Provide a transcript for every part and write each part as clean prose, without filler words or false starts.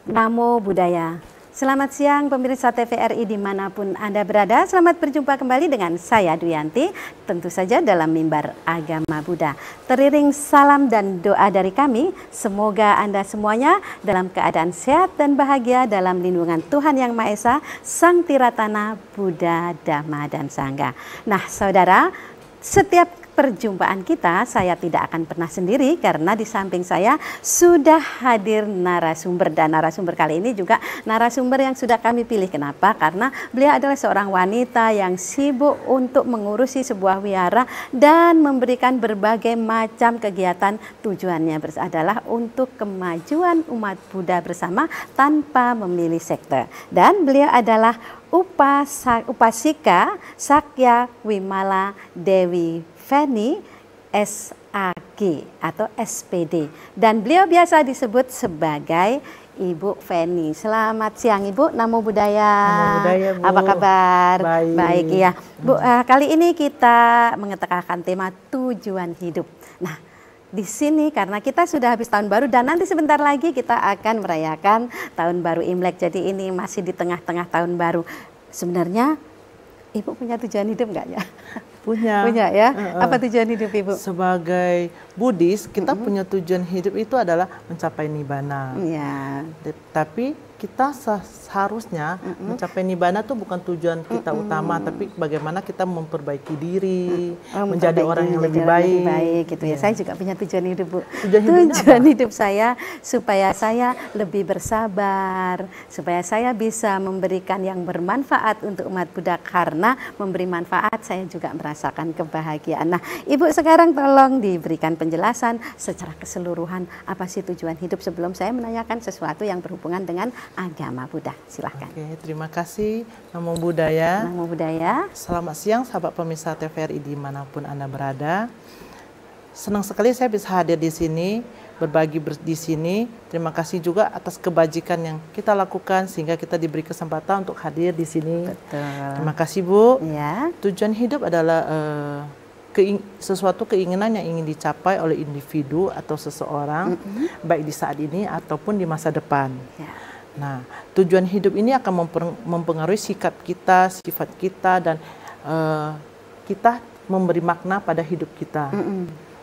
Namo Buddhaya. Selamat siang pemirsa TVRI dimanapun Anda berada. Selamat berjumpa kembali dengan saya Duyanti, tentu saja dalam mimbar agama Buddha. Teriring salam dan doa dari kami, semoga Anda semuanya dalam keadaan sehat dan bahagia dalam lindungan Tuhan Yang Maha Esa, Sang Tiratana, Buddha, Dhamma, dan Sangha. Nah saudara, setiap perjumpaan kita, saya tidak akan pernah sendiri karena di samping saya sudah hadir narasumber, dan narasumber kali ini juga narasumber yang sudah kami pilih. Kenapa? Karena beliau adalah seorang wanita yang sibuk untuk mengurusi sebuah wihara dan memberikan berbagai macam kegiatan. Tujuannya adalah untuk kemajuan umat Buddha bersama tanpa memilih sekte. Dan beliau adalah Upasika Sakya Wimala Dewi Feni SAG atau SPD, dan beliau biasa disebut sebagai Ibu Feni. Selamat siang Ibu, Namo Buddhaya. Namo Buddhaya, Bu. Apa kabar? Baik ya Bu. Kali ini kita mengetekkan tema tujuan hidup. Nah, di sini karena kita sudah habis tahun baru dan nanti sebentar lagi kita akan merayakan tahun baru Imlek. Jadi ini masih di tengah-tengah tahun baru. Sebenarnya Ibu punya tujuan hidup nggak ya? Punya ya. Apa tujuan hidup Ibu? Sebagai Buddhis, kita punya tujuan hidup itu adalah mencapai nibbana. Ya. Tapi kita seharusnya mencapai nibbana itu bukan tujuan kita utama, tapi bagaimana kita memperbaiki diri, menjadi orang yang lebih baik. Gitu ya. Saya juga punya tujuan hidup, Bu. Tujuan hidup saya supaya saya lebih bersabar, supaya saya bisa memberikan yang bermanfaat untuk umat Buddha, karena memberi manfaat saya juga merasakan kebahagiaan. Nah, Ibu sekarang tolong diberikan penjelasan secara keseluruhan apa sih tujuan hidup sebelum saya menanyakan sesuatu yang berhubungan dengan agama Buddha. Silahkan. Oke, terima kasih. Namo Buddhaya. Namo Buddhaya. Selamat siang sahabat pemirsa TVRI dimanapun Anda berada. Senang sekali saya bisa hadir di sini, berbagi di sini. Terima kasih juga atas kebajikan yang kita lakukan sehingga kita diberi kesempatan untuk hadir di sini. Betul. Terima kasih Bu. Ya. Tujuan hidup adalah sesuatu keinginan yang ingin dicapai oleh individu atau seseorang, baik di saat ini ataupun di masa depan. Ya. Nah, tujuan hidup ini akan mempengaruhi sikap kita, sifat kita, dan kita memberi makna pada hidup kita.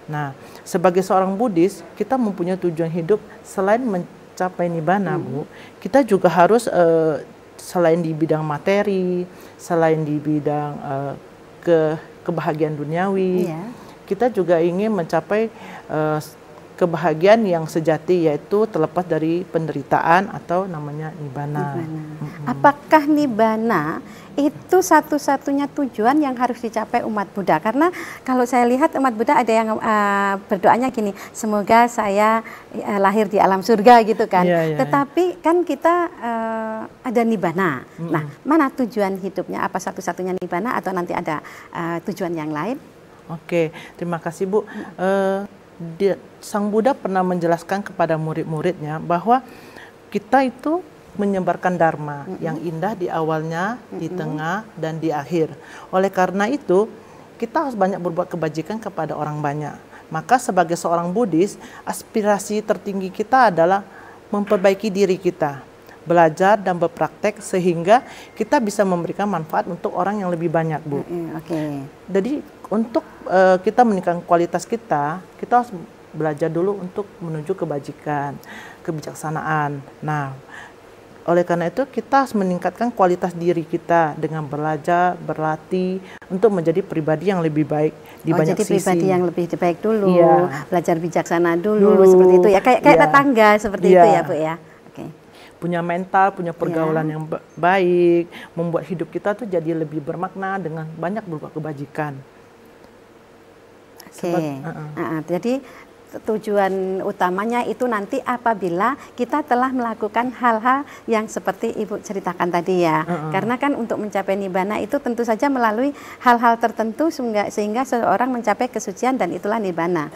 Nah, sebagai seorang Buddhis, kita mempunyai tujuan hidup selain mencapai nibbana, Bu. Kita juga harus selain di bidang materi, selain di bidang kebahagiaan duniawi, kita juga ingin mencapai kebahagiaan yang sejati, yaitu terlepas dari penderitaan atau namanya nibbana. Apakah nibbana itu satu-satunya tujuan yang harus dicapai umat Buddha? Karena kalau saya lihat umat Buddha ada yang berdoanya gini, semoga saya lahir di alam surga gitu kan. Tetapi kan kita ada nibbana. Nah, mana tujuan hidupnya? Apa satu-satunya nibbana atau nanti ada tujuan yang lain? Oke, terima kasih Bu. Sang Buddha pernah menjelaskan kepada murid-muridnya bahwa kita itu menyebarkan dharma yang indah di awalnya, di tengah, dan di akhir. Oleh karena itu, kita harus banyak berbuat kebajikan kepada orang banyak. Maka sebagai seorang Buddhis, aspirasi tertinggi kita adalah memperbaiki diri kita, belajar dan berpraktek sehingga kita bisa memberikan manfaat untuk orang yang lebih banyak, Bu. Jadi untuk kita meningkatkan kualitas kita harus belajar dulu untuk menuju kebajikan, kebijaksanaan. Nah, oleh karena itu kita harus meningkatkan kualitas diri kita dengan belajar, berlatih untuk menjadi pribadi yang lebih baik di banyak sisi. Pribadi yang lebih baik dulu, belajar bijaksana dulu, seperti itu ya. Kayak tetangga seperti itu ya, Bu ya. Punya mental, punya pergaulan yang baik, membuat hidup kita tuh jadi lebih bermakna dengan banyak berbuat kebajikan. Jadi tujuan utamanya itu nanti apabila kita telah melakukan hal-hal yang seperti Ibu ceritakan tadi ya. Karena kan untuk mencapai nibbana itu tentu saja melalui hal-hal tertentu sehingga seseorang mencapai kesucian, dan itulah nibbana.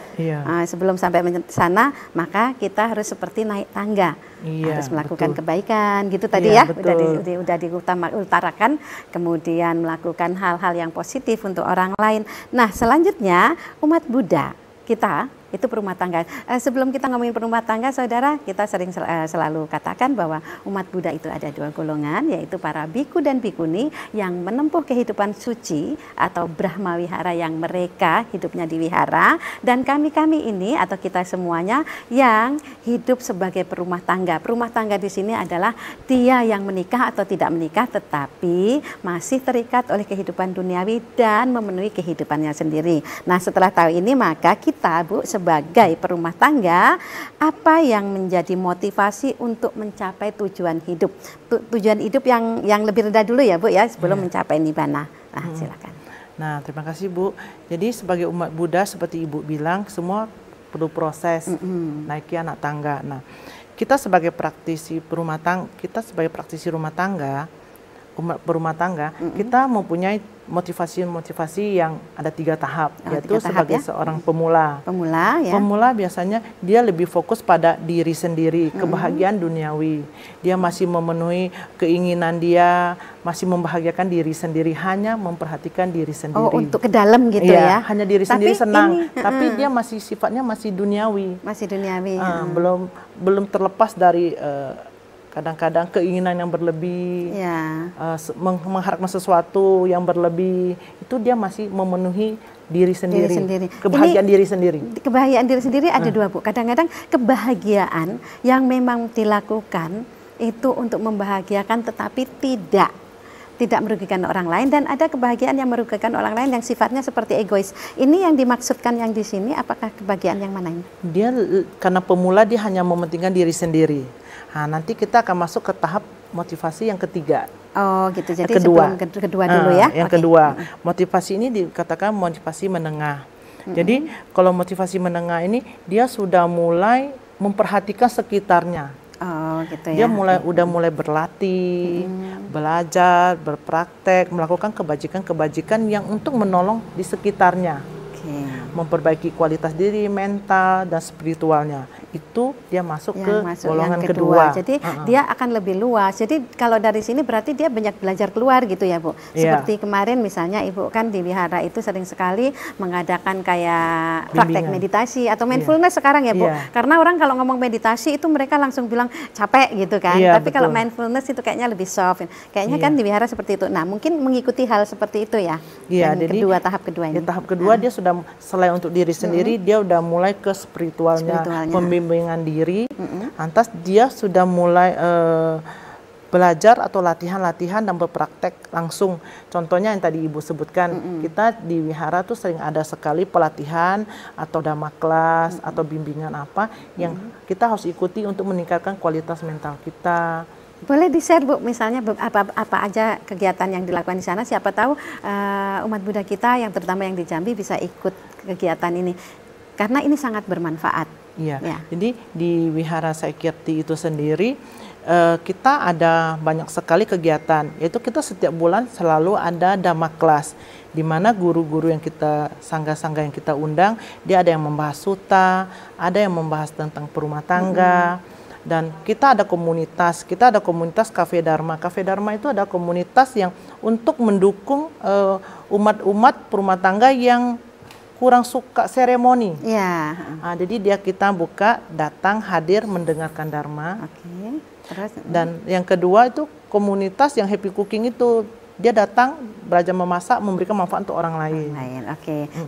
Sebelum sampai sana maka kita harus seperti naik tangga. Harus melakukan kebaikan gitu tadi ya. Udah diutarakan, kemudian melakukan hal-hal yang positif untuk orang lain. Nah, selanjutnya umat Buddha kita itu perumah tangga. Sebelum kita ngomongin perumah tangga, saudara, kita sering selalu katakan bahwa umat Buddha itu ada dua golongan, yaitu para biku dan bikuni yang menempuh kehidupan suci atau Brahma Wihara yang mereka hidupnya di wihara, dan kami-kami ini atau kita semuanya yang hidup sebagai perumah tangga. Perumah tangga di sini adalah dia yang menikah atau tidak menikah, tetapi masih terikat oleh kehidupan duniawi dan memenuhi kehidupannya sendiri. Nah, setelah tahu ini, maka kita, Bu, sebagai perumah tangga, apa yang menjadi motivasi untuk mencapai tujuan hidup? Tujuan hidup yang lebih rendah dulu ya, Bu, ya, sebelum mencapai nibbana. Nah, silakan. Nah, terima kasih, Bu. Jadi sebagai umat Buddha, seperti Ibu bilang, semua perlu proses naiki anak tangga. Nah, kita sebagai praktisi rumah tangga, umat berumah tangga, kita mempunyai motivasi yang ada 3 tahap, yaitu sebagai seorang pemula. Pemula biasanya dia lebih fokus pada diri sendiri, kebahagiaan duniawi. Dia masih memenuhi keinginan dia, masih membahagiakan diri sendiri, hanya memperhatikan diri sendiri. Oh, untuk ke dalam gitu ya? Hanya diri sendiri senang, tapi dia masih sifatnya masih duniawi. Masih duniawi. Belum terlepas dari kadang-kadang keinginan yang berlebih, mengharapkan sesuatu yang berlebih, itu dia masih memenuhi diri sendiri. Kebahagiaan diri sendiri. Kebahagiaan diri sendiri ada 2, Bu. Kadang-kadang kebahagiaan yang memang dilakukan itu untuk membahagiakan tetapi tidak merugikan orang lain, dan ada kebahagiaan yang merugikan orang lain yang sifatnya seperti egois. Ini yang dimaksudkan yang di sini, apakah kebahagiaan yang mana ini? Dia karena pemula dia hanya mementingkan diri sendiri. Nah, nanti kita akan masuk ke tahap motivasi yang ketiga. Oh, gitu. Jadi kedua dulu ya. Yang kedua, motivasi ini dikatakan motivasi menengah. Jadi kalau motivasi menengah ini dia sudah mulai memperhatikan sekitarnya. Oh, gitu ya. Dia udah mulai berlatih, belajar, berpraktek, melakukan kebajikan-kebajikan yang untuk menolong di sekitarnya. Memperbaiki kualitas diri, mental, dan spiritualnya. Itu dia masuk ke golongan kedua. Jadi dia akan lebih luas. Jadi kalau dari sini berarti dia banyak belajar keluar gitu ya, Bu. Seperti kemarin misalnya Ibu kan di wihara itu sering sekali mengadakan kayak praktek meditasi atau mindfulness sekarang ya, Bu. Karena orang kalau ngomong meditasi itu mereka langsung bilang capek gitu kan. Tapi kalau mindfulness itu kayaknya lebih soft. Kayaknya kan di wihara seperti itu. Nah, mungkin mengikuti hal seperti itu ya. Jadi tahap kedua ini. Di tahap kedua dia sudah selain untuk diri sendiri, dia udah mulai ke spiritualnya. Pembimbingan diri, lantas dia sudah mulai belajar atau latihan dan berpraktek langsung. Contohnya yang tadi Ibu sebutkan, kita di wihara tuh sering ada sekali pelatihan atau dhamma kelas atau bimbingan apa yang kita harus ikuti untuk meningkatkan kualitas mental kita. Boleh di-share, Bu, misalnya apa aja kegiatan yang dilakukan di sana, siapa tahu umat Buddha kita yang terutama yang di Jambi bisa ikut kegiatan ini. Karena ini sangat bermanfaat. Jadi di Wihara Saikirti itu sendiri kita ada banyak sekali kegiatan. Yaitu kita setiap bulan selalu ada dhamma kelas, di mana guru-guru yang kita sangga-sangga yang kita undang, dia ada yang membahas sutta, ada yang membahas tentang perumah tangga. Dan kita ada komunitas Cafe Dharma. Cafe Dharma itu ada komunitas yang untuk mendukung umat-umat perumah tangga yang kurang suka seremoni. Jadi kita buka, datang, hadir, mendengarkan Dharma. Dan yang kedua itu komunitas yang happy cooking itu. Dia datang, belajar memasak, memberikan manfaat untuk orang lain.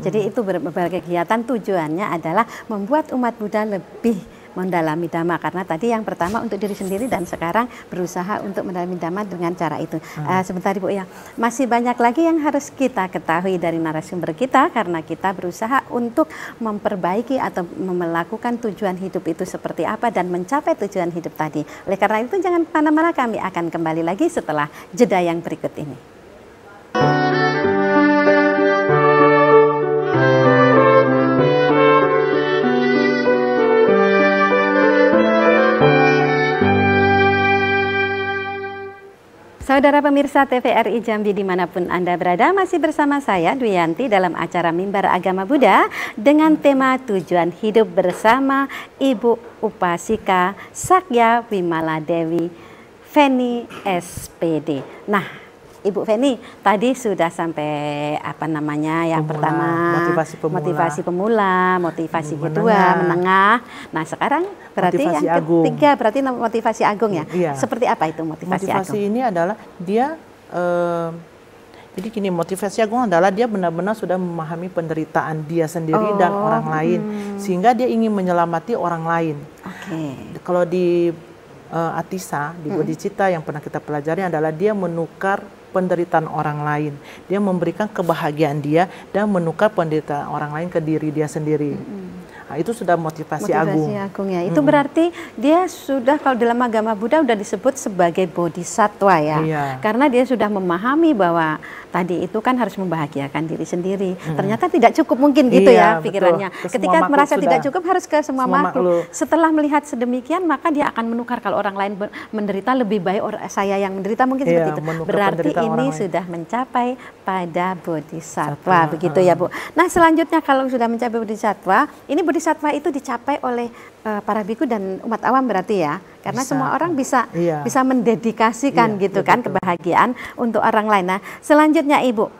Jadi itu berbagai kegiatan tujuannya adalah membuat umat Buddha lebih mendalami Dhamma, karena tadi yang pertama untuk diri sendiri dan sekarang berusaha untuk mendalami Dhamma dengan cara itu. Sebentar Ibu ya, masih banyak lagi yang harus kita ketahui dari narasumber kita, karena kita berusaha untuk memperbaiki atau melakukan tujuan hidup itu seperti apa dan mencapai tujuan hidup tadi. Oleh karena itu jangan kemana-mana, kami akan kembali lagi setelah jeda yang berikut ini. Saudara pemirsa TVRI Jambi dimanapun Anda berada, masih bersama saya Dwi Yanti dalam acara Mimbar Agama Buddha dengan tema tujuan hidup bersama Ibu Upasika Sakya Wimala Dewi Feni SPD. Nah, Ibu Feni, tadi sudah sampai apa namanya yang pertama motivasi pemula, motivasi kedua menengah. Nah sekarang berarti motivasi yang agung. ketiga berarti motivasi agung ya. Iya. Seperti apa itu motivasi agung? Ini adalah dia jadi gini, motivasi agung adalah dia benar-benar sudah memahami penderitaan dia sendiri dan orang lain, sehingga dia ingin menyelamati orang lain. Kalau di Atisa, di Bodhicitta yang pernah kita pelajari adalah dia menukar penderitaan orang lain. Dia memberikan kebahagiaan dia dan menukar penderitaan orang lain ke diri dia sendiri. Nah, itu sudah motivasi agung ya. Itu berarti dia sudah, kalau dalam agama Buddha sudah disebut sebagai bodhisattva ya. Karena dia sudah memahami bahwa tadi itu kan harus membahagiakan diri sendiri. Ternyata tidak cukup mungkin gitu ya pikirannya. Ketika merasa tidak cukup harus ke semua makhluk. Setelah melihat sedemikian maka dia akan menukar, kalau orang lain menderita lebih baik saya yang menderita, mungkin seperti itu. Berarti ini sudah mencapai pada bodhisattva begitu ya Bu. Nah selanjutnya kalau sudah mencapai bodhisattva, ini bodhisattva itu dicapai oleh para biku dan umat awam berarti ya, karena semua orang bisa mendedikasikan gitu kan kebahagiaan untuk orang lain. Nah selanjutnya ibu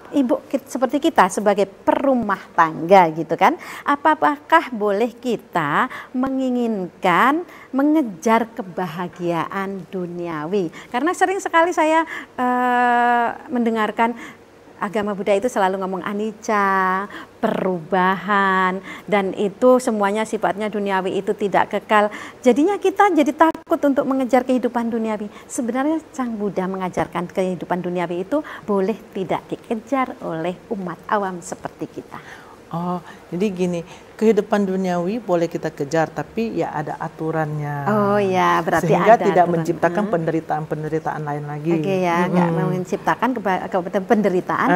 seperti kita sebagai perumah tangga gitu kan, apakah boleh kita menginginkan mengejar kebahagiaan duniawi? Karena sering sekali saya mendengarkan agama Buddha itu selalu ngomong anicca, perubahan, dan itu semuanya sifatnya duniawi, itu tidak kekal. Jadinya kita jadi takut untuk mengejar kehidupan duniawi. Sebenarnya Sang Buddha mengajarkan kehidupan duniawi itu boleh tidak dikejar oleh umat awam seperti kita. Oh, jadi gini, kehidupan duniawi boleh kita kejar, tapi ya ada aturannya. Oh ya, berarti sehingga ada tidak aturan. Menciptakan penderitaan lain lagi. Oke ya, nggak menciptakan penderitaan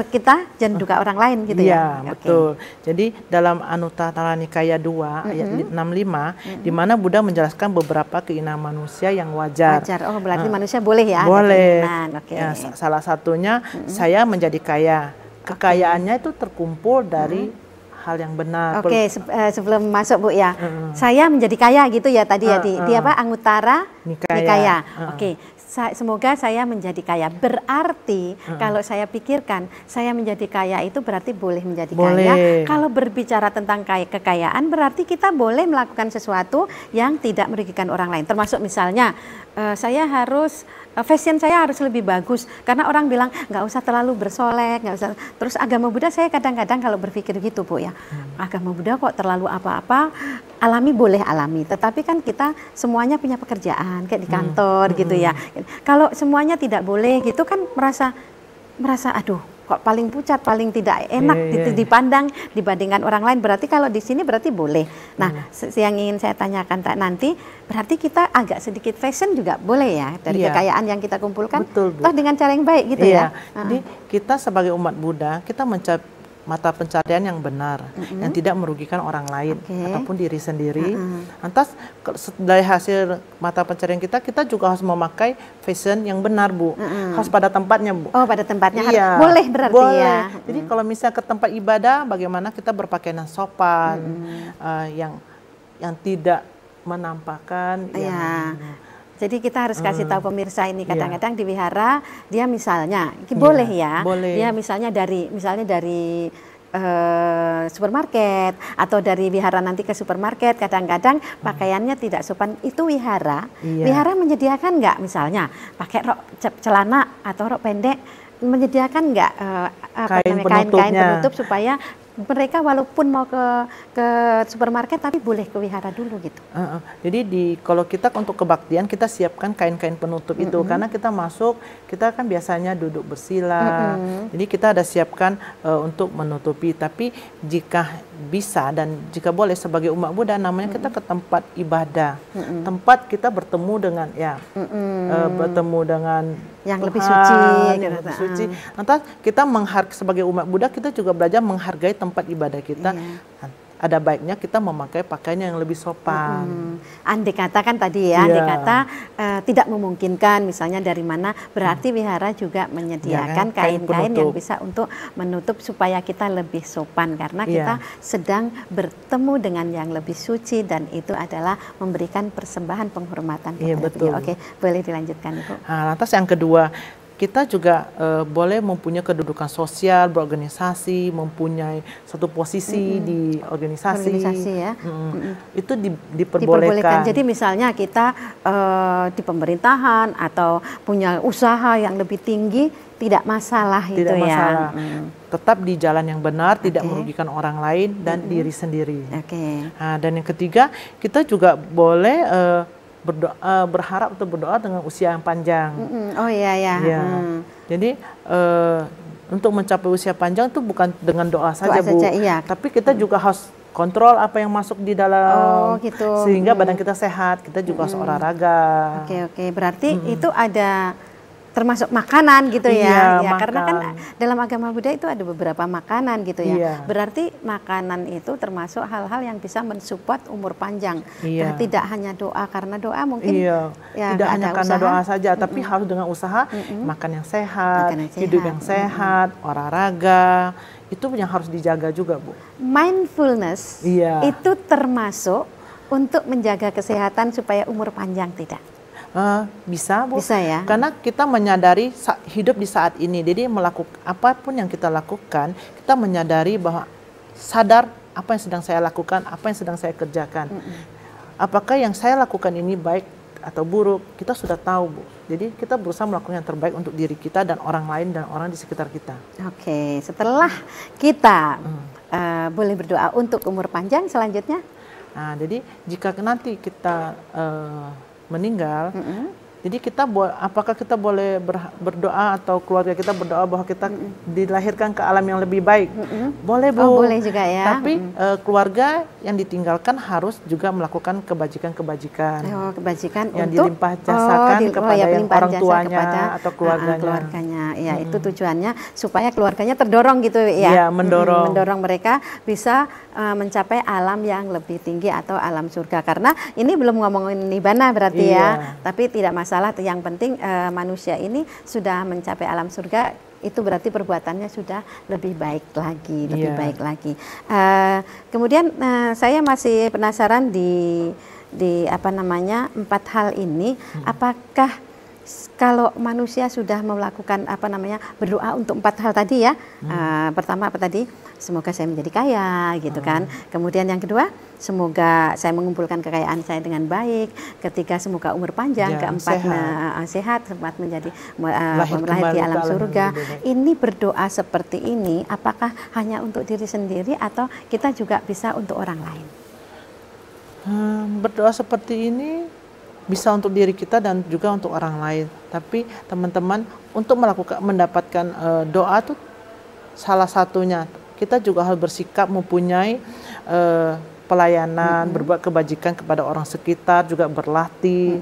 kita dan juga orang lain gitu ya. Iya, betul. Jadi dalam Anuttara Nikaya 2 ayat 65, di mana Buddha menjelaskan beberapa keinginan manusia yang wajar. Oh, berarti manusia boleh ya? Boleh. Ya, salah satunya saya menjadi kaya. Kekayaannya itu terkumpul dari hal yang benar. Sebelum masuk Bu ya, saya menjadi kaya gitu ya tadi ya di apa Anuttara Nikaya. Semoga saya menjadi kaya. Berarti kalau saya pikirkan saya menjadi kaya itu berarti boleh menjadi kaya. Kalau berbicara tentang kekayaan berarti kita boleh melakukan sesuatu yang tidak merugikan orang lain. Termasuk misalnya saya harus fashion saya harus lebih bagus karena orang bilang nggak usah terlalu bersolek, nggak usah. Terus agama Buddha saya kadang-kadang kalau berpikir gitu Bu ya, agama Buddha kok terlalu apa-apa, alami boleh alami, tetapi kan kita semuanya punya pekerjaan kayak di kantor gitu ya. Kalau semuanya tidak boleh gitu kan merasa aduh kok paling pucat, paling tidak enak dipandang dibandingkan orang lain. Berarti kalau di sini berarti boleh. Nah, yang ingin saya tanyakan nanti, berarti kita agak sedikit fashion juga boleh ya dari kekayaan yang kita kumpulkan, toh dengan cara yang baik gitu ya. Jadi kita sebagai umat Buddha, kita mencari mata pencarian yang benar, yang tidak merugikan orang lain ataupun diri sendiri. Lantas dari hasil mata pencarian kita juga harus memakai fashion yang benar Bu, harus pada tempatnya Bu. Oh pada tempatnya boleh berarti ya. Jadi kalau misalnya ke tempat ibadah, bagaimana kita berpakaian yang sopan, yang tidak menampakkan. Jadi kita harus kasih tahu pemirsa ini, kadang-kadang di wihara dia misalnya boleh ya, dia misalnya dari supermarket atau dari wihara nanti ke supermarket, kadang-kadang pakaiannya tidak sopan. Itu wihara menyediakan nggak misalnya pakai rok celana atau rok pendek, menyediakan nggak kain-kain penutup supaya mereka walaupun mau ke supermarket tapi boleh ke wihara dulu gitu. Jadi kalau kita untuk kebaktian kita siapkan kain-kain penutup itu, karena kita masuk, kita kan biasanya duduk bersila. Jadi kita ada siapkan untuk menutupi. Tapi jika bisa dan jika boleh sebagai umat Buddha, namanya kita ke tempat ibadah, tempat kita bertemu dengan bertemu dengan yang Tuhan, lebih suci, yang lebih suci. Lantas kita sebagai umat Buddha kita juga belajar menghargai tempat ibadah kita. Ada baiknya kita memakai pakaian yang lebih sopan. Andai kata kan tadi ya, andai kata tidak memungkinkan misalnya dari mana, berarti wihara juga menyediakan kain-kain yang bisa untuk menutup supaya kita lebih sopan, karena kita sedang bertemu dengan yang lebih suci dan itu adalah memberikan persembahan penghormatan kepada beliau. Oke, boleh dilanjutkan Ibu. Lantas yang kedua, kita juga boleh mempunyai kedudukan sosial, berorganisasi, mempunyai satu posisi di organisasi ya. Itu diperbolehkan. Jadi misalnya kita di pemerintahan atau punya usaha yang lebih tinggi, tidak masalah itu tidak ya. Masalah. Tetap di jalan yang benar, tidak merugikan orang lain dan diri sendiri. Nah, dan yang ketiga, kita juga boleh berharap atau berdoa dengan usia yang panjang. Oh iya ya. Jadi untuk mencapai usia panjang itu bukan dengan doa saja, Bu. Iya. Tapi kita juga harus kontrol apa yang masuk di dalam, sehingga badan kita sehat. Kita juga harus olahraga. Oke. Berarti itu ada termasuk makanan gitu ya. Ya, karena kan dalam agama Buddha itu ada beberapa makanan gitu ya. Berarti makanan itu termasuk hal-hal yang bisa mensupport umur panjang. Tidak hanya doa, karena doa mungkin ya tidak hanya karena doa saja, tapi harus dengan usaha makan yang sehat, hidup yang sehat, olahraga. Itu yang harus dijaga juga, Bu. Mindfulness itu termasuk untuk menjaga kesehatan supaya umur panjang, tidak? Bisa, Bu. Bisa ya. Karena kita menyadari hidup di saat ini. Jadi melakukan apapun yang kita lakukan, kita menyadari bahwa sadar apa yang sedang saya lakukan, apa yang sedang saya kerjakan. Apakah yang saya lakukan ini baik atau buruk, kita sudah tahu, Bu. Jadi kita berusaha melakukan yang terbaik untuk diri kita dan orang lain dan orang di sekitar kita. Oke, setelah kita boleh berdoa untuk umur panjang, selanjutnya? Nah, jadi jika nanti kita meninggal, jadi kita apakah kita boleh berdoa atau keluarga kita berdoa bahwa kita dilahirkan ke alam yang lebih baik? Boleh, Bu. Boleh juga ya. Tapi keluarga yang ditinggalkan harus juga melakukan kebajikan-kebajikan. Kebajikan yang untuk dilimpah jasakan kepada yang orang tuanya atau keluarganya. Ya, itu tujuannya supaya keluarganya terdorong gitu ya. Mendorong mereka bisa mencapai alam yang lebih tinggi atau alam surga. Karena ini belum ngomongin nibbana berarti ya. Tapi tidak masalah. Yang penting manusia ini sudah mencapai alam surga, itu berarti perbuatannya sudah lebih baik lagi, baik lagi. Kemudian saya masih penasaran di apa namanya 4 hal ini, apakah kalau manusia sudah melakukan apa namanya berdoa untuk 4 hal tadi ya, pertama apa tadi? Semoga saya menjadi kaya gitu kan. Kemudian yang kedua, semoga saya mengumpulkan kekayaan saya dengan baik. Ketiga, semoga umur panjang. Keempat, sehat, sempat menjadi lahir di alam surga. Ini berdoa seperti ini, apakah hanya untuk diri sendiri atau kita juga bisa untuk orang lain? Berdoa seperti ini bisa untuk diri kita dan juga untuk orang lain. Tapi teman-teman, untuk mendapatkan doa itu salah satunya kita juga harus bersikap mempunyai pelayanan, berbuat kebajikan kepada orang sekitar, juga berlatih.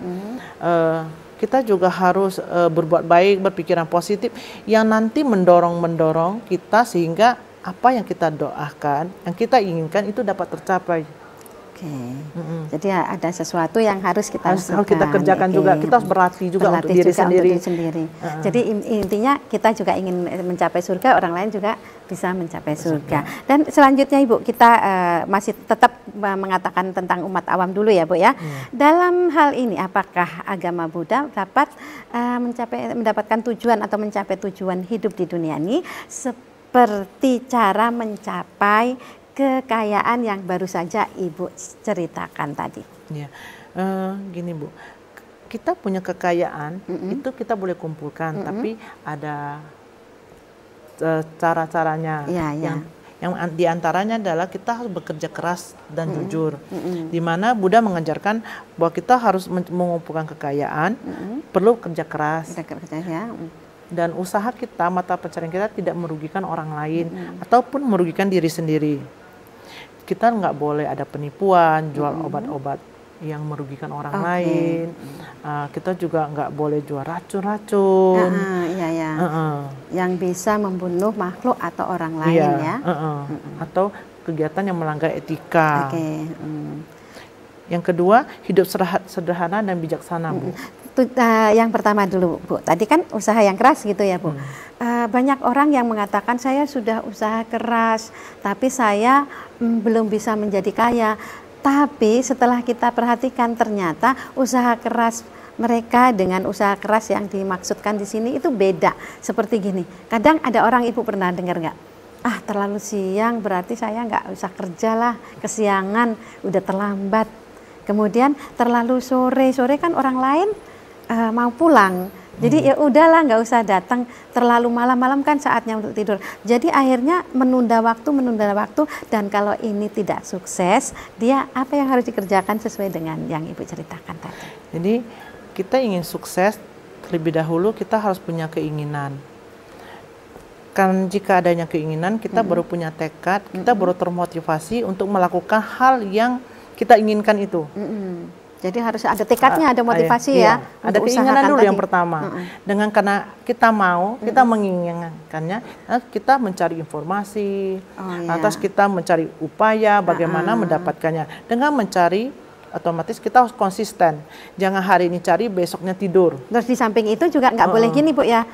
Kita juga harus berbuat baik, berpikiran positif yang nanti mendorong kita sehingga apa yang kita doakan, yang kita inginkan itu dapat tercapai. Jadi ada sesuatu yang harus kita lakukan, kita kerjakan juga. Kita harus berlatih juga untuk diri sendiri. Jadi intinya kita juga ingin mencapai surga, orang lain juga bisa mencapai surga. Dan selanjutnya Ibu, kita masih tetap mengatakan tentang umat awam dulu ya Bu ya. Dalam hal ini apakah agama Buddha dapat mendapatkan tujuan atau mencapai tujuan hidup di dunia ini seperti cara mencapai kekayaan yang baru saja Ibu ceritakan tadi? Gini Bu, kita punya kekayaan itu kita boleh kumpulkan, tapi ada cara-caranya. Yang diantaranya adalah kita harus bekerja keras dan jujur. Di mana Buddha mengajarkan bahwa kita harus mengumpulkan kekayaan, perlu kerja keras. Dan usaha kita, mata pencarian kita tidak merugikan orang lain ataupun merugikan diri sendiri. Kita nggak boleh ada penipuan, jual obat-obat yang merugikan orang lain. Kita juga nggak boleh jual racun-racun. Yang bisa membunuh makhluk atau orang lain ya. Atau kegiatan yang melanggar etika. Yang kedua, hidup sederhana dan bijaksana, Bu. Yang pertama dulu, Bu. Tadi kan usaha yang keras gitu ya, Bu. Banyak orang yang mengatakan saya sudah usaha keras, tapi saya belum bisa menjadi kaya. Tapi setelah kita perhatikan ternyata usaha keras mereka dengan usaha keras yang dimaksudkan di sini itu beda. Seperti gini, kadang ada orang, Ibu pernah dengar nggak? Ah, terlalu siang berarti saya nggak usah kerja lah, kesiangan, udah terlambat. Kemudian terlalu sore kan orang lain mau pulang. Jadi ya udahlah, nggak usah datang. Terlalu malam-malam kan saatnya untuk tidur. Jadi akhirnya menunda waktu, dan kalau ini tidak sukses, dia apa yang harus dikerjakan sesuai dengan yang Ibu ceritakan tadi. Jadi kita ingin sukses, terlebih dahulu kita harus punya keinginan. Kan jika adanya keinginan, kita baru punya tekad, kita baru termotivasi untuk melakukan hal yang kita inginkan itu. Jadi harus ada tekadnya, ada motivasi ya. Ada keinginan dulu yang pertama. Dengan karena kita mau, kita menginginkannya, kita mencari informasi, atas kita mencari upaya bagaimana mendapatkannya. Dengan mencari, otomatis kita harus konsisten. Jangan hari ini cari, besoknya tidur. Terus di samping itu juga nggak boleh gini, Bu ya.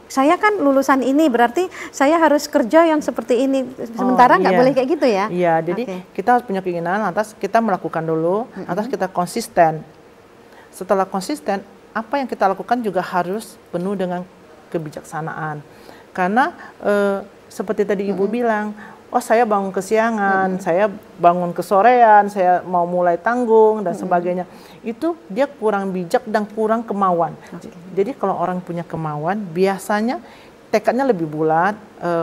Saya kan lulusan ini, berarti saya harus kerja yang seperti ini. Sementara nggak boleh kayak gitu ya? Iya, jadi kita harus punya keinginan, lantas kita melakukan dulu, lantas kita konsisten. Setelah konsisten, apa yang kita lakukan juga harus penuh dengan kebijaksanaan. Karena seperti tadi Ibu bilang, oh saya bangun kesiangan, saya bangun kesorean, saya mau mulai tanggung dan sebagainya. Itu dia kurang bijak dan kurang kemauan. Jadi kalau orang punya kemauan, biasanya tekadnya lebih bulat,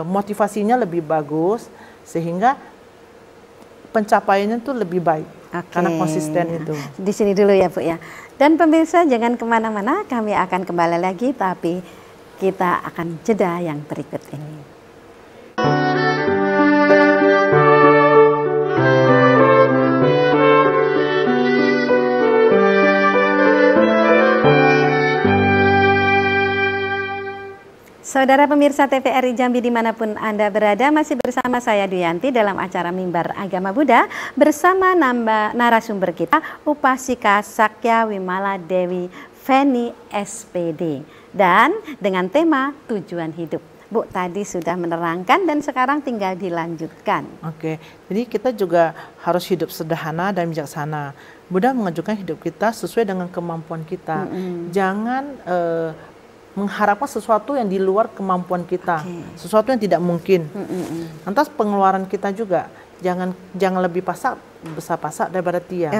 motivasinya lebih bagus, sehingga pencapaiannya tuh lebih baik. Karena konsisten itu. Di sini dulu ya, Bu ya. Dan pemirsa jangan kemana-mana, kami akan kembali lagi, tapi kita akan jeda yang berikut ini. Saudara pemirsa TVRI Jambi dimanapun Anda berada, masih bersama saya Duyanti dalam acara Mimbar Agama Buddha bersama narasumber kita Upasika Sakya Wimala Dewi Feni SPD, dan dengan tema tujuan hidup. Bu tadi sudah menerangkan dan sekarang tinggal dilanjutkan. Oke, jadi kita juga harus hidup sederhana dan bijaksana. Buddha mengajukan hidup kita sesuai dengan kemampuan kita. Jangan mengharapkan sesuatu yang di luar kemampuan kita, sesuatu yang tidak mungkin. Lantas pengeluaran kita juga jangan lebih besar-pasak daripada tiang.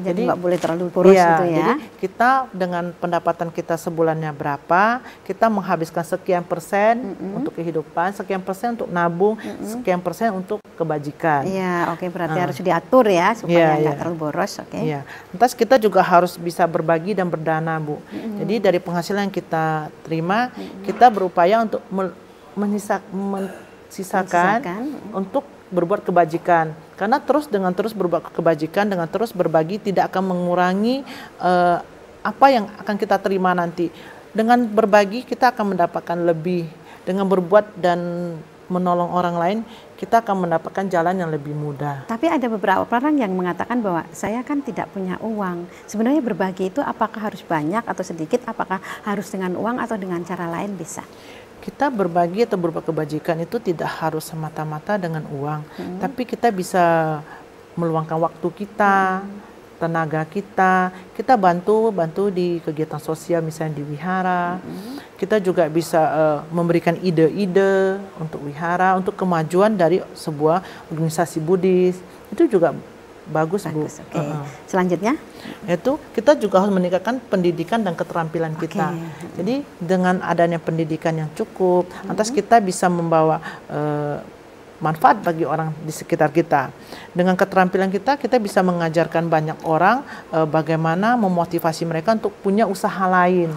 Jadi nggak boleh terlalu boros gitu ya. Jadi kita dengan pendapatan kita sebulannya berapa, kita menghabiskan sekian persen untuk kehidupan, sekian persen untuk nabung, sekian persen untuk kebajikan. Berarti harus diatur ya supaya nggak terlalu boros. Lantas kita juga harus bisa berbagi dan berdana, Bu. Jadi dari penghasilan yang kita terima, kita berupaya untuk mensisakan untuk berbuat kebajikan. Karena dengan terus berbuat kebajikan, dengan terus berbagi tidak akan mengurangi apa yang akan kita terima nanti. Dengan berbagi kita akan mendapatkan lebih. Dengan berbuat dan menolong orang lain, kita akan mendapatkan jalan yang lebih mudah. Tapi ada beberapa orang yang mengatakan bahwa saya kan tidak punya uang. Sebenarnya berbagi itu apakah harus banyak atau sedikit? Apakah harus dengan uang atau dengan cara lain bisa? Kita berbagi atau berbuat kebajikan itu tidak harus semata-mata dengan uang, tapi kita bisa meluangkan waktu kita, tenaga kita bantu di kegiatan sosial misalnya di wihara. Kita juga bisa memberikan ide-ide untuk wihara, untuk kemajuan dari sebuah organisasi Buddhis. Itu juga bagus, Bu. Selanjutnya? Itu kita juga harus meningkatkan pendidikan dan keterampilan kita. Jadi dengan adanya pendidikan yang cukup, lantas kita bisa membawa manfaat bagi orang di sekitar kita. Dengan keterampilan kita bisa mengajarkan banyak orang bagaimana memotivasi mereka untuk punya usaha lain.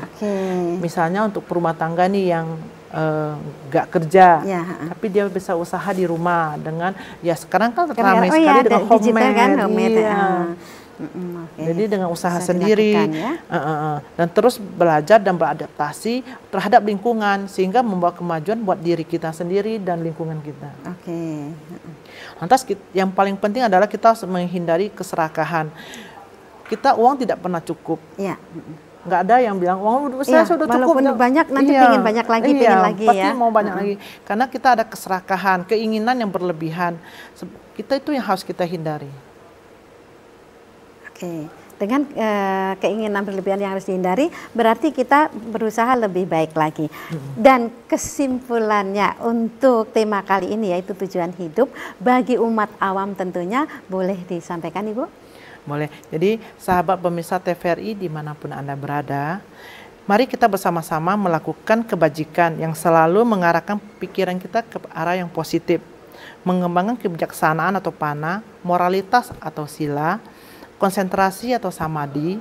Misalnya untuk rumah tangga nih yang gak kerja, tapi dia bisa usaha di rumah dengan sekarang kan ramai sekali dengan homemade. Jadi dengan usaha sendiri dan terus belajar dan beradaptasi terhadap lingkungan sehingga membawa kemajuan buat diri kita sendiri dan lingkungan kita. Lantas yang paling penting adalah kita harus menghindari keserakahan. Uang tidak pernah cukup. Nggak ada yang bilang uang saya sudah cukup. Walaupun banyak nanti pengen banyak lagi, pengen lagi pasti mau banyak lagi. Karena kita ada keserakahan, keinginan yang berlebihan. Kita itu yang harus kita hindari. Oke. Dengan keinginan berlebihan yang harus dihindari, berarti kita berusaha lebih baik lagi. Dan kesimpulannya untuk tema kali ini yaitu tujuan hidup bagi umat awam tentunya boleh disampaikan Ibu? Boleh. Jadi sahabat pemirsa TVRI dimanapun Anda berada, mari kita bersama-sama melakukan kebajikan yang selalu mengarahkan pikiran kita ke arah yang positif, mengembangkan kebijaksanaan atau pana, moralitas atau sila, konsentrasi atau samadhi,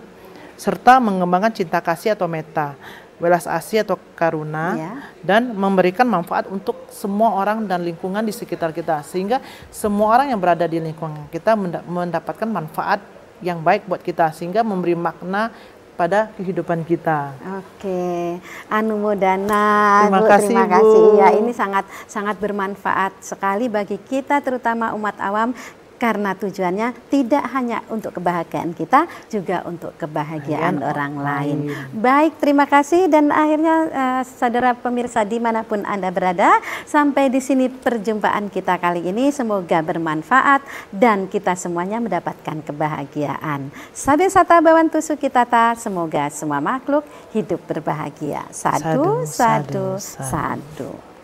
serta mengembangkan cinta kasih atau metta, welas asih atau karuna, dan memberikan manfaat untuk semua orang dan lingkungan di sekitar kita, sehingga semua orang yang berada di lingkungan kita mendapatkan manfaat yang baik buat kita, sehingga memberi makna pada kehidupan kita. Oke, anumodana. Terima Bu, kasih, terima Bu. kasih. Ya, ini sangat bermanfaat sekali bagi kita, terutama umat awam. Karena tujuannya tidak hanya untuk kebahagiaan kita, juga untuk kebahagiaan orang lain. Baik, terima kasih. Dan akhirnya saudara pemirsa dimanapun Anda berada, sampai di sini perjumpaan kita kali ini. Semoga bermanfaat dan kita semuanya mendapatkan kebahagiaan. Sabe sata bawantu sukitata, semoga semua makhluk hidup berbahagia. Sadu, sadu, sadu.